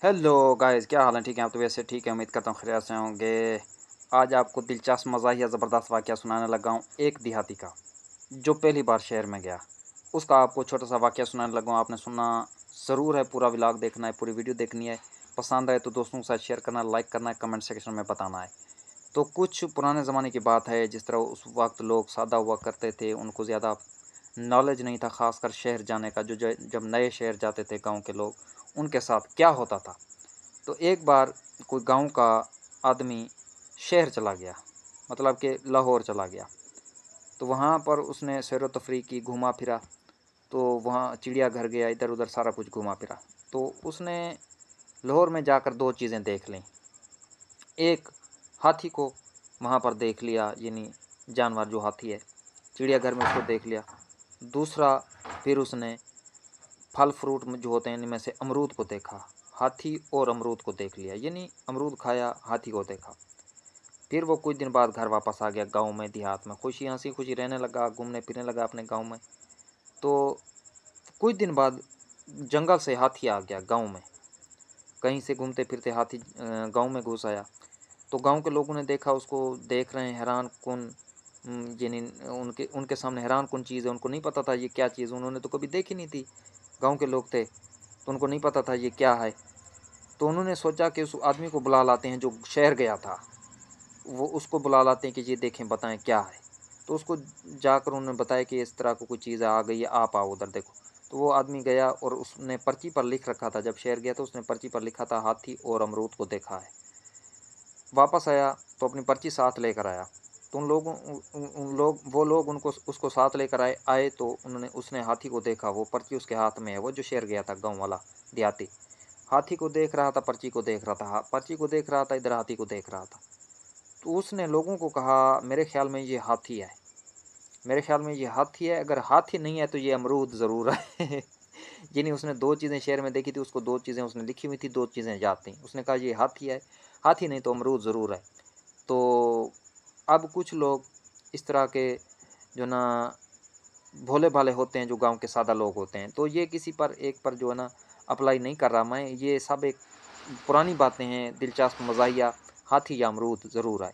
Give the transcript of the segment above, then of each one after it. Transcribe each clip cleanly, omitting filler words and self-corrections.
Hello guys, क्या हाल है? ठीक है? आप तो वैसे ठीक है, उम्मीद करता हूँ खैरियत से होंगे। आज आपको दिलचस्प मज़ाहिया ज़बरदस्त वाक़या सुनाने लगा हूँ एक देहाती का, जो पहली बार शहर में गया। उसका आपको छोटा सा वाक़या सुनाने लगा हूँ। आपने सुनना ज़रूर है, पूरा व्लॉग देखना है, पूरी वीडियो देखनी है। पसंद आए तो दोस्तों के साथ शेयर करना, लाइक करना है, कमेंट सेक्शन में बताना है। तो कुछ पुराने ज़माने की बात है, जिस तरह उस वक्त लोग सादा हुआ करते थे, उनको ज़्यादा नॉलेज नहीं था ख़ासकर शहर जाने का। जब नए शहर जाते थे गाँव के लोग, उनके साथ क्या होता था। तो एक बार कोई गांव का आदमी शहर चला गया, मतलब कि लाहौर चला गया। तो वहाँ पर उसने सैर व तफरीह की, घूमा फिरा। तो वहाँ चिड़िया घर गया, इधर उधर सारा कुछ घूमा फिरा। तो उसने लाहौर में जाकर दो चीज़ें देख लीं। एक, हाथी को वहाँ पर देख लिया, यानी जानवर जो हाथी है, चिड़िया घर में उसको देख लिया। दूसरा, फिर उसने फल फ्रूट में जो होते हैं इनमें से अमरूद को देखा। हाथी और अमरूद को देख लिया, यानी अमरूद खाया, हाथी को देखा। फिर वो कुछ दिन बाद घर वापस आ गया गांव में, देहात में खुशी हंसी खुशी रहने लगा, घूमने फिरने लगा अपने गांव में। तो कुछ दिन बाद जंगल से हाथी आ गया गांव में। कहीं से घूमते फिरते हाथी गांव में घुस आया। तो गांव के लोगों ने देखा, उसको देख रहे हैं हैरान कन। यानी उनके उनके सामने हैरान कन चीज़ है, उनको नहीं पता था ये क्या चीज़, उन्होंने तो कभी देखी नहीं थी। गांव के लोग थे तो उनको नहीं पता था ये क्या है। तो उन्होंने सोचा कि उस आदमी को बुला लाते हैं जो शहर गया था, वो उसको बुला लाते हैं कि ये देखें, बताएं क्या है। तो उसको जाकर उन्होंने बताया कि इस तरह को कोई चीज़ आ गई है, आप आओ उधर देखो। तो वो आदमी गया और उसने पर्ची पर लिख रखा था, जब शहर गया तो उसने पर्ची पर लिखा था हाथी और अमरूद को देखा है। वापस आया तो अपनी पर्ची साथ लेकर आया। तो उन लोगों उन लोग वो लोग उनको उसको साथ लेकर आए तो उन्होंने उसने हाथी को देखा, वो पर्ची उसके हाथ में है, वो जो शहर गया था गाँव वाला देहाती। हाथी को देख रहा था, पर्ची को देख रहा था, पर्ची को देख रहा था, इधर हाथी को देख रहा था। तो उसने लोगों को कहा, मेरे ख्याल में ये हाथी है, मेरे ख्याल में ये हाथी है, अगर हाथी नहीं है तो ये अमरूद ज़रूर है। यानी उसने दो चीज़ें शहर में देखी थी, उसको दो चीज़ें उसने लिखी हुई थी, दो चीज़ें याद थी। उसने कहा ये हाथी है, हाथी नहीं तो अमरूद ज़रूर है। तो अब कुछ लोग इस तरह के जो ना भोले भाले होते हैं, जो गांव के सादा लोग होते हैं, तो ये किसी पर एक पर जो है ना अप्लाई नहीं कर रहा मैं, ये सब एक पुरानी बातें हैं, दिलचस्प मज़ाहिया। हाथी या अमरूद ज़रूर आए।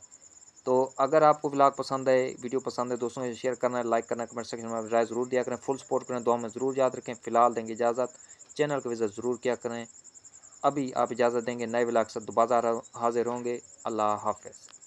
तो अगर आपको व्लॉग पसंद आए, वीडियो पसंद है, दोस्तों से शेयर करना है, लाइक करना है, कमेंट सेक्शन में राय ज़रूर दिया करें, फुल सपोर्ट करें, दुआ में ज़रूर याद रखें। फ़िलहाल देंगे इजाज़त, चैनल को विज़िट ज़रूर किया करें। अभी आप इजाज़त देंगे, नए व्लॉग से दोबारा हाजिर होंगे। अल्लाह हाफ़िज़।